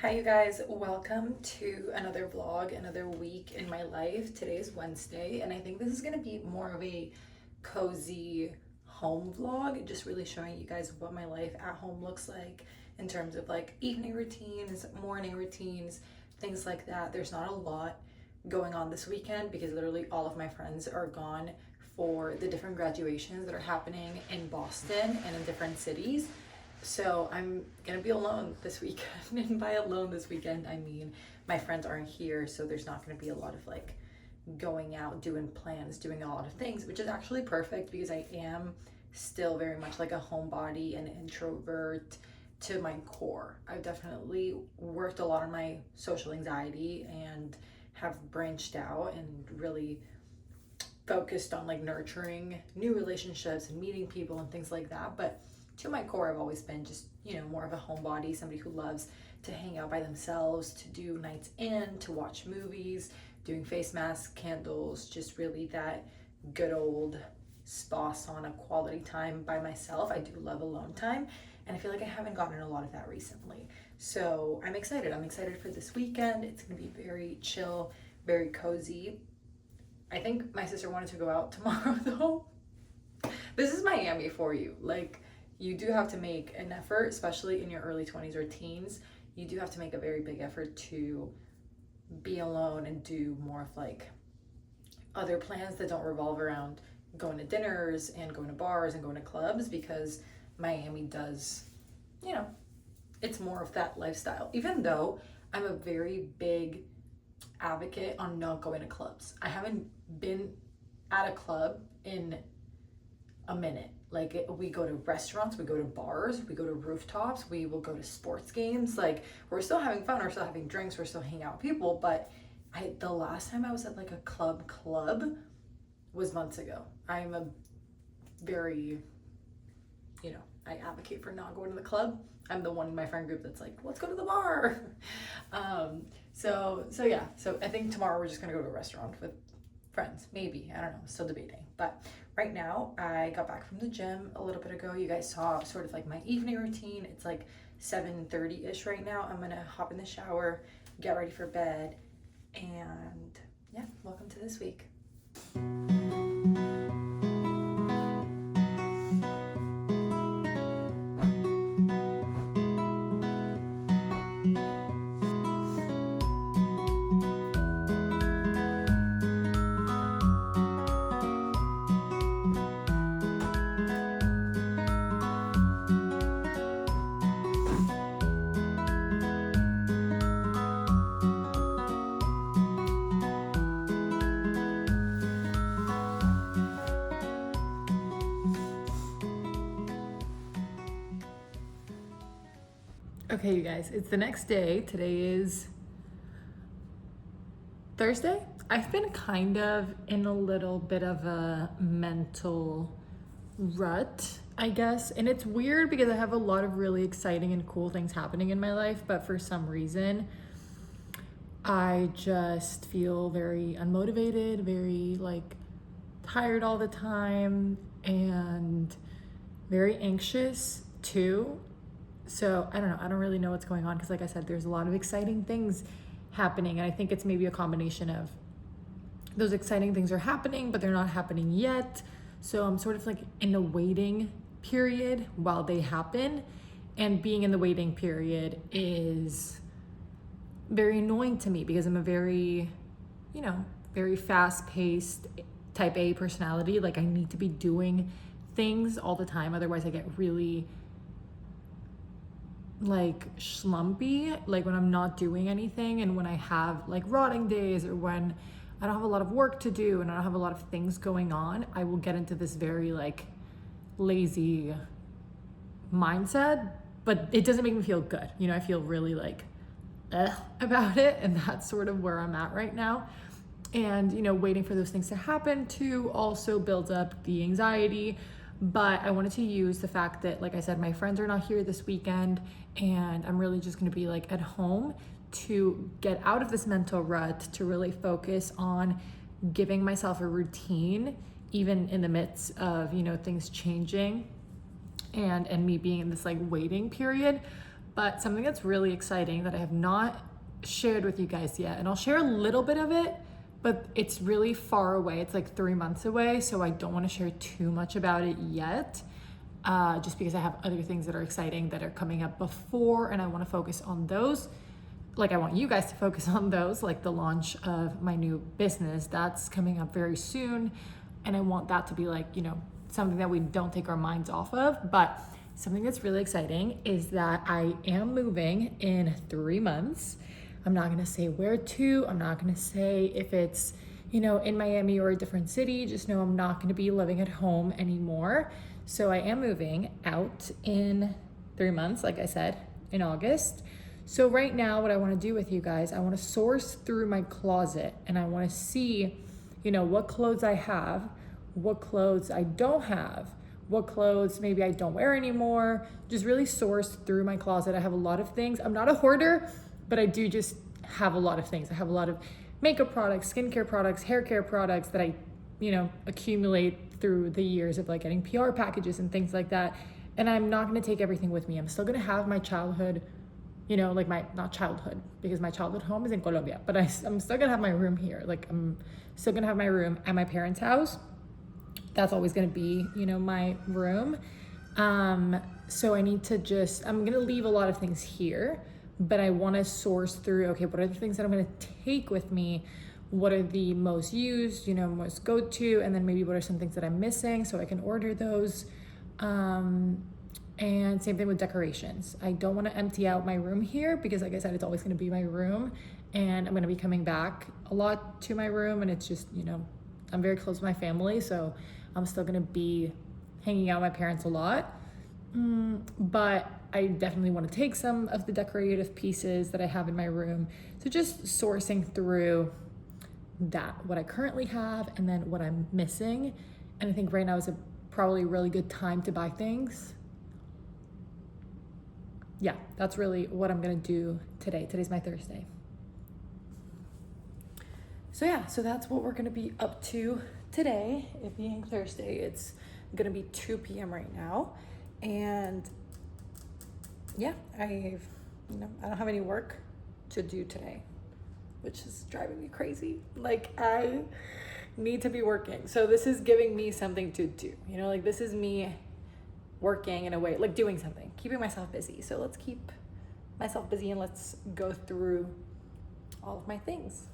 Hi, you guys. Welcome to another vlog, another week in my life. Today is Wednesday, and I think this is going to be more of a cozy home vlog, just really showing you guys what my life at home looks like in terms of like evening routines, morning routines, things like that. There's not a lot going on this weekend because literally all of my friends are gone for the different graduations that are happening in Boston and in different cities. So I'm gonna be alone this weekend. And by alone this weekend, I mean my friends aren't here, so there's not gonna be a lot of like going out, doing plans, doing a lot of things, which is actually perfect because I am still very much like a homebody and introvert to my core. I've definitely worked a lot on my social anxiety and have branched out and really focused on like nurturing new relationships and meeting people and things like that. But to my core, I've always been just, more of a homebody, somebody who loves to hang out by themselves, to do nights in, to watch movies, doing face masks, candles, just really that good old spa sauna quality time by myself. I do love alone time, and I feel like I haven't gotten a lot of that recently. So I'm excited. I'm excited for this weekend. It's gonna be very chill, very cozy. I think my sister wanted to go out tomorrow though. This is Miami for you. Like, you do have to make an effort, especially in your early 20s or teens. You do have to make a very big effort to be alone and do more of like other plans that don't revolve around going to dinners and going to bars and going to clubs, because Miami does, you know, it's more of that lifestyle. Even though I'm a very big advocate on not going to clubs. I haven't been at a club in a minute. Like, we go to restaurants, we go to bars, we go to rooftops, we will go to sports games. Like, we're still having fun, we're still having drinks, we're still hanging out with people. But the last time I was at like a club was months ago. I'm a very, I advocate for not going to the club. I'm the one in my friend group that's like, let's go to the bar. So yeah. So I think tomorrow we're just gonna go to a restaurant with friends, maybe. I don't know, still debating. But right now I got back from the gym a little bit ago. You guys saw sort of like my evening routine. It's like 7:30-ish right now. I'm gonna hop in the shower, get ready for bed, and yeah, welcome to this week. Okay, you guys, it's the next day. Today is Thursday. I've been kind of in a little bit of a mental rut, I guess. And it's weird because I have a lot of really exciting and cool things happening in my life, but for some reason, I just feel very unmotivated, very like tired all the time, and very anxious too. So I don't know. I don't really know what's going on because, like I said, there's a lot of exciting things happening. And I think it's maybe a combination of those exciting things are happening, but they're not happening yet. So I'm sort of like in a waiting period while they happen. And being in the waiting period is very annoying to me because I'm a very, very fast paced type A personality. Like, I need to be doing things all the time. Otherwise, I get really like schlumpy, like when I'm not doing anything, and when I have like rotting days, or when I don't have a lot of work to do and I don't have a lot of things going on, I will get into this very like lazy mindset, but it doesn't make me feel good. I feel really like about it, and that's sort of where I'm at right now. And waiting for those things to happen to also build up the anxiety. But I wanted to use the fact that, like I said, my friends are not here this weekend, and I'm really just going to be like at home to get out of this mental rut, to really focus on giving myself a routine, even in the midst of, things changing and me being in this like waiting period. but something that's really exciting that I have not shared with you guys yet, and I'll share a little bit of it, but it's really far away. It's like 3 months away, so I don't want to share too much about it yet, just because I have other things that are exciting that are coming up before, and I want to focus on those. Like, I want you guys to focus on those, like the launch of my new business. That's coming up very soon, and I want that to be like, you know, something that we don't take our minds off of. But something that's really exciting is that I am moving in 3 months. I'm not gonna say where to, I'm not gonna say if it's, you know, in Miami or a different city. Just know I'm not gonna be living at home anymore. So I am moving out in 3 months, like I said, in August. So right now, what I want to do with you guys, I want to source through my closet, and I want to see, you know, what clothes I have, what clothes I don't have, what clothes maybe I don't wear anymore. Just really source through my closet. I have a lot of things. I'm not a hoarder, but I do just have a lot of things. I have a lot of makeup products, skincare products, hair care products that I, you know, accumulate through the years of like getting PR packages and things like that. And I'm not going to take everything with me. I'm still going to have my childhood, you know, like my, not childhood, because my childhood home is in Colombia, but I'm still gonna have my room here. Like, I'm still gonna have my room at my parents' house. That's always gonna be, you know, my room. So I need to just, I'm gonna leave a lot of things here, but I wanna source through, okay, what are the things that I'm gonna take with me? What are the most used, you know, most go-to, and then maybe what are some things that I'm missing so I can order those. And same thing with decorations. I don't want to empty out my room here because, like I said, it's always going to be my room, and I'm going to be coming back a lot to my room, and it's just, you know, I'm very close to my family, so I'm still going to be hanging out with my parents a lot. But I definitely want to take some of the decorative pieces that I have in my room. So just sourcing through that, what I currently have, and then what I'm missing. And I think right now is probably a really good time to buy things. Yeah, that's really what I'm gonna do today. Today's my Thursday. So yeah, so that's what we're gonna be up to today. It being Thursday, it's gonna be 2 p.m. right now. And yeah, I don't have any work to do today, which is driving me crazy. Like, I need to be working. So this is giving me something to do, you know, like this is me working in a way, like doing something, keeping myself busy. So let's keep myself busy and let's go through all of my things.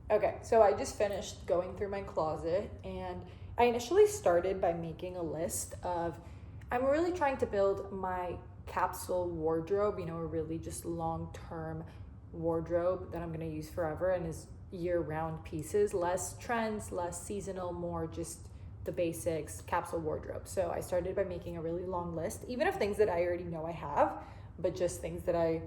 Okay, so I just finished going through my closet, and I initially started by making a list of, I'm really trying to build my capsule wardrobe, you know, a really just long-term wardrobe that I'm gonna use forever and is year-round pieces, less trends, less seasonal, more just the basics capsule wardrobe. So I started by making a really long list, even of things that I already know I have, but just things that I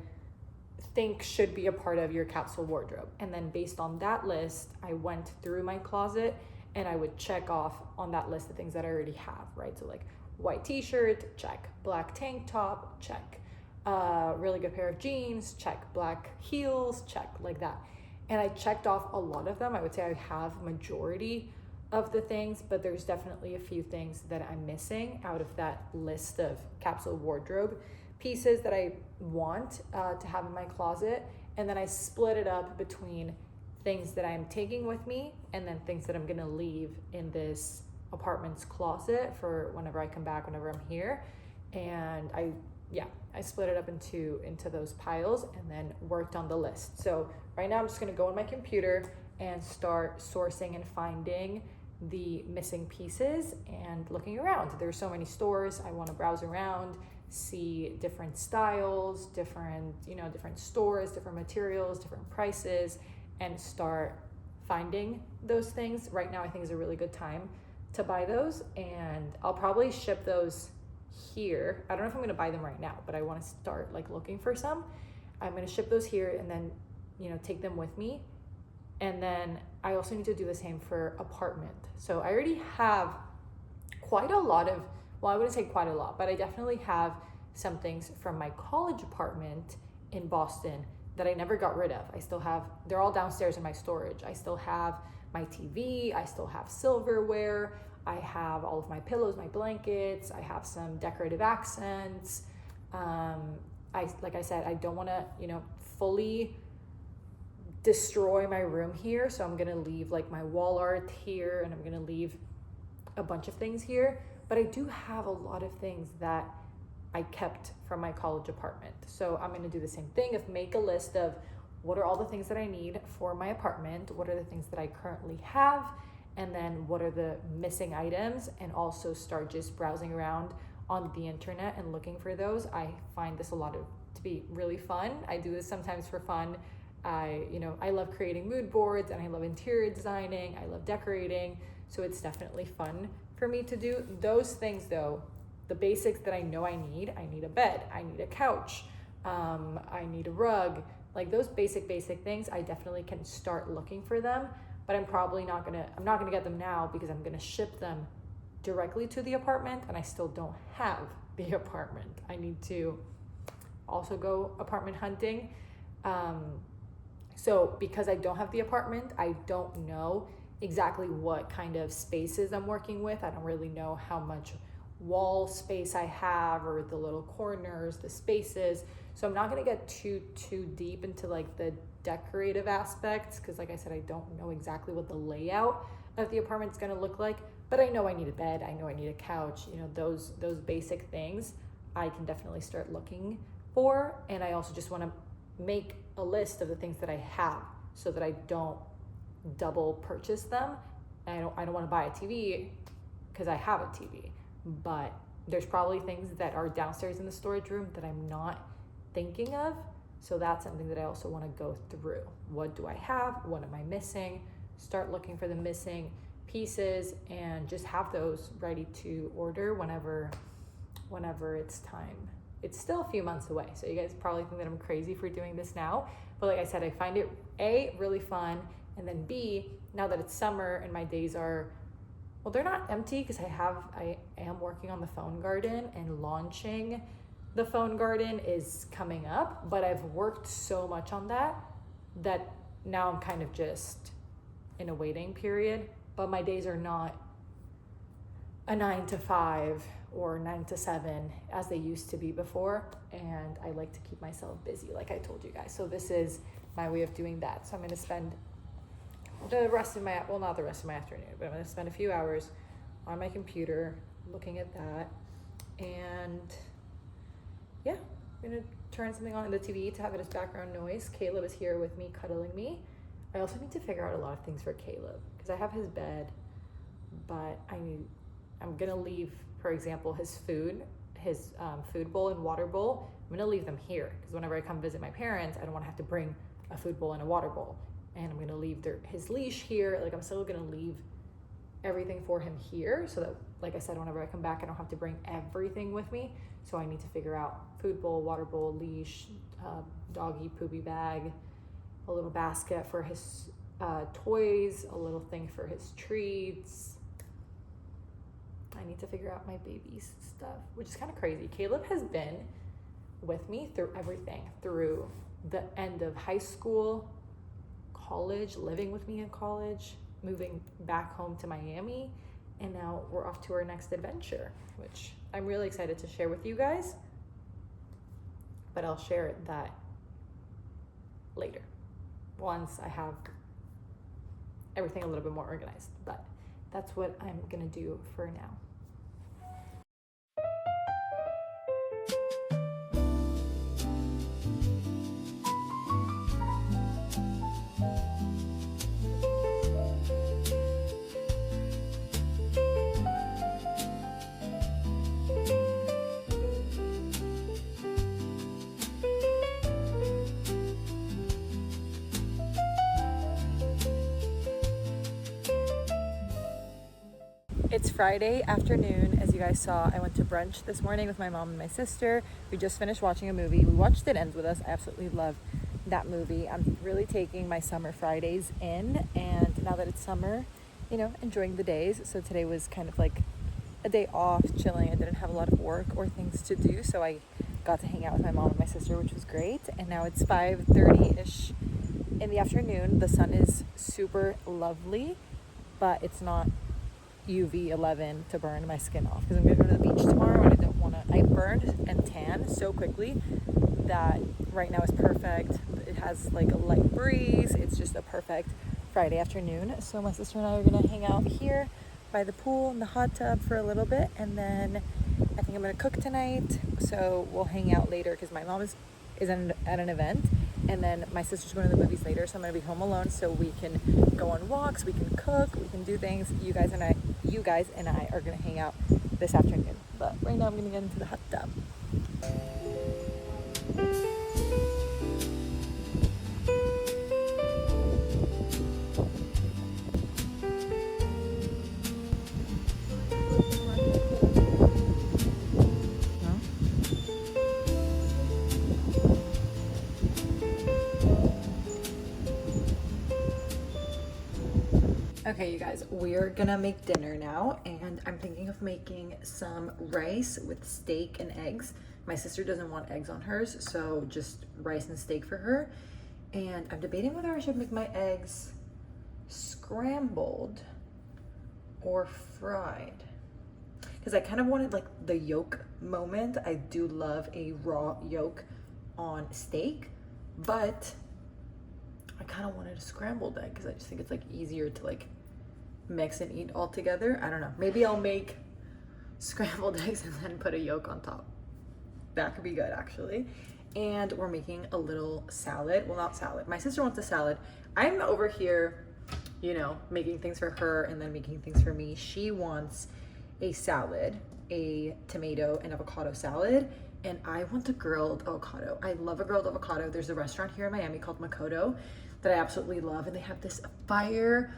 think should be a part of your capsule wardrobe. And then based on that list, I went through my closet and I would check off on that list the things that I already have, right? So like white t-shirt, check. Black tank top, check. Really good pair of jeans, check. Black heels, check, like that. And I checked off a lot of them. I would say I have majority of the things, but there's definitely a few things that I'm missing out of that list of capsule wardrobe pieces that I want to have in my closet. And then I split it up between things that I'm taking with me and then things that I'm gonna leave in this apartment's closet for whenever I come back, whenever I'm here. And I split it up into those piles and then worked on the list. So right now I'm just gonna go on my computer and start sourcing and finding the missing pieces and looking around. There's so many stores. I wanna browse around, see different styles, different stores, different materials, different prices, and start finding those things. Right now I think is a really good time to buy those, and I'll probably ship those here. I don't know if I'm gonna buy them right now, but I wanna start like looking for some. I'm going to ship those here and then, take them with me. And then I also need to do the same for apartment. So I already have quite a lot of, well, I wouldn't say quite a lot, but I definitely have some things from my college apartment in Boston that I never got rid of. I still have, they're all downstairs in my storage. I still have my TV, I still have silverware, I have all of my pillows, my blankets, I have some decorative accents. Like I said, I don't want to, fully destroy my room here. So I'm going to leave like my wall art here, and I'm going to leave a bunch of things here. But I do have a lot of things that I kept from my college apartment. So I'm going to do the same thing of make a list of what are all the things that I need for my apartment, what are the things that I currently have, and then what are the missing items, and also start just browsing around on the internet and looking for those. I find this to be really fun. I do this sometimes for fun. I love creating mood boards, and I love interior designing. I love decorating. So it's definitely fun for me to do those things though. The basics that I know I need a bed, I need a couch, I need a rug, like those basic things. I definitely can start looking for them, but I'm not gonna get them now because I'm gonna ship them directly to the apartment, and I still don't have the apartment. I need to also go apartment hunting. So because I don't have the apartment, I don't know exactly what kind of spaces I'm working with. I don't really know how much wall space I have, or the little corners, the spaces. So I'm not going to get too deep into like the decorative aspects, because like I said, I don't know exactly what the layout of the apartment is going to look like, but I know I need a bed, I know I need a couch, those basic things I can definitely start looking for. And I also just want to make a list of the things that I have so that I don't double purchase them. I don't want to buy a TV because I have a TV, but there's probably things that are downstairs in the storage room that I'm not thinking of. So that's something that I also want to go through. What do I have? What am I missing? Start looking for the missing pieces and just have those ready to order whenever it's time. It's still a few months away, so you guys probably think that I'm crazy for doing this now. But like I said, I find it A, really fun, and then B, now that it's summer and my days are, well, they're not empty because I am working on the phone garden, and launching the phone garden is coming up, but I've worked so much on that now I'm kind of just in a waiting period. But my days are not a 9 to 5 or 9 to 7 as they used to be before, and I like to keep myself busy, like I told you guys. So this is my way of doing that. So I'm going to spend the rest of my, well, not the rest of my afternoon, but I'm going to spend a few hours on my computer looking at that. And yeah, I'm going to turn something on in the TV to have it as background noise. Caleb is here with me, cuddling me. I also need to figure out a lot of things for Caleb because I have his bed, but I'm going to leave, for example, his food bowl and water bowl. I'm going to leave them here because whenever I come visit my parents, I don't want to have to bring a food bowl and a water bowl. And I'm going to leave his leash here. Like, I'm still going to leave everything for him here so that, like I said, whenever I come back, I don't have to bring everything with me. So I need to figure out food bowl, water bowl, leash, doggy poopy bag, a little basket for his toys, a little thing for his treats. I need to figure out my baby's stuff, which is kind of crazy. Caleb has been with me through everything, through the end of high school, college, living with me in college, moving back home to Miami, and now we're off to our next adventure, which I'm really excited to share with you guys, but I'll share that later once I have everything a little bit more organized. But that's what I'm gonna do for now. It's Friday afternoon. As you guys saw, I went to brunch this morning with my mom and my sister. We just finished watching a movie. We watched It Ends With Us. I absolutely love that movie. I'm really taking my summer Fridays in, and now that it's summer, you know, enjoying the days. So today was kind of like a day off, chilling. I didn't have a lot of work or things to do, so I got to hang out with my mom and my sister, which was great. And now it's 5:30-ish in the afternoon. The sun is super lovely, but it's not UV 11 to burn my skin off because I'm gonna go to the beach tomorrow and I don't want to. I burned and tan so quickly that right now is perfect. It has like a light breeze. It's just a perfect Friday afternoon. So my sister and I are gonna hang out here by the pool in the hot tub for a little bit, and then I think I'm gonna cook tonight. So we'll hang out later because my mom is at an event, and then my sister's going to the movies later, so I'm gonna be home alone so we can go on walks, we can cook, we can do things. You guys and I are gonna hang out this afternoon. But right now I'm gonna get into the hot tub. Okay, you guys, we're gonna make dinner now, and I'm thinking of making some rice with steak and eggs. My sister doesn't want eggs on hers, so just rice and steak for her. And I'm debating whether I should make my eggs scrambled or fried, because I kind of wanted like the yolk moment. I do love a raw yolk on steak, but I kind of wanted a scrambled egg because I just think it's like easier to like mix and eat all together. I don't know. Maybe I'll make scrambled eggs and then put a yolk on top. That could be good actually. And we're making a little salad. Well, not salad. My sister wants a salad. I'm over here, you know, making things for her and then making things for me. She wants a salad, a tomato and avocado salad. And I want a grilled avocado. I love a grilled avocado. There's a restaurant here in Miami called Makoto that I absolutely love. And they have this fire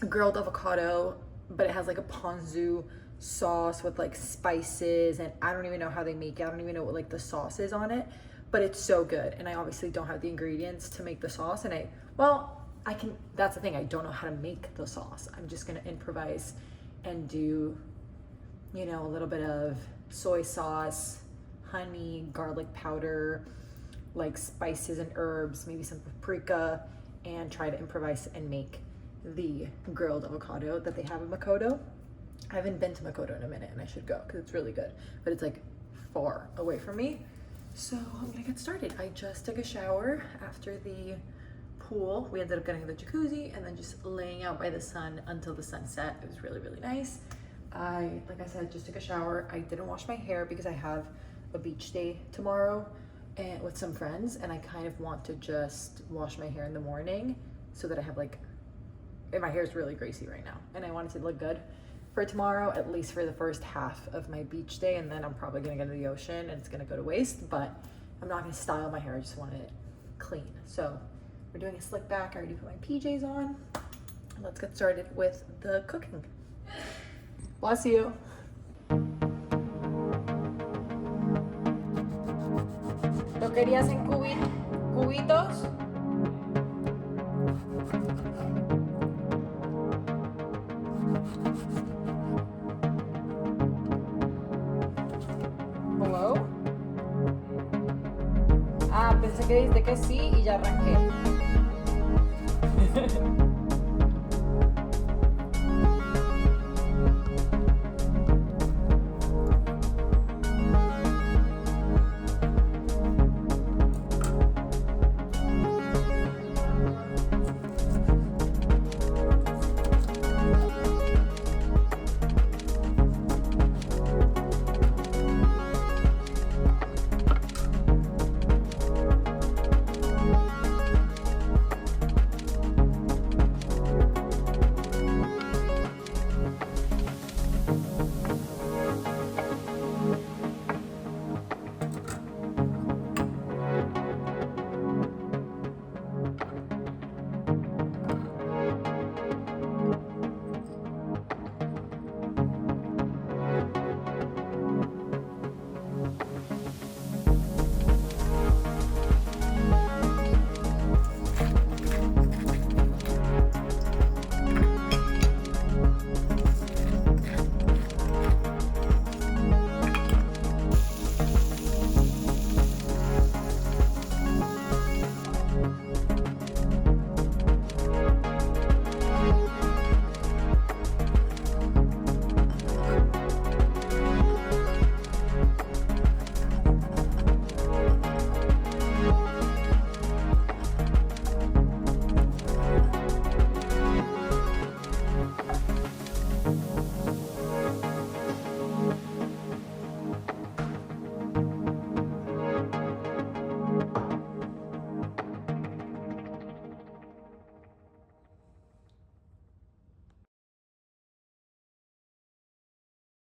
grilled avocado, but it has like a ponzu sauce with like spices, and I don't even know how they make it. I don't even know what like the sauce is on it, but it's so good. And I obviously don't have the ingredients to make the sauce, and I can, that's the thing, I don't know how to make the sauce. I'm just gonna improvise and do, you know, a little bit of soy sauce, honey, garlic powder, like spices and herbs, maybe some paprika, and try to improvise and make the grilled avocado that they have in Makoto. I haven't been to Makoto in a minute and I should go because it's really good, but it's like far away from me. So I'm gonna get started. I just took a shower after the pool. We ended up getting the jacuzzi and then just laying out by the sun until the sunset. It was really, really nice. Like I said, just took a shower. I didn't wash my hair because I have a beach day tomorrow and with some friends, and I kind of want to just wash my hair in the morning so that I have like, and my hair is really greasy right now, and I want it to look good for tomorrow, at least for the first half of my beach day, and then I'm probably gonna go to the ocean and it's gonna go to waste, but I'm not gonna style my hair, I just want it clean. So we're doing a slick back. I already put my PJs on. Let's get started with the cooking. Bless you. ¿Lo querías en cubitos? Hello? Ah, pensé que dijiste que sí y ya arranqué.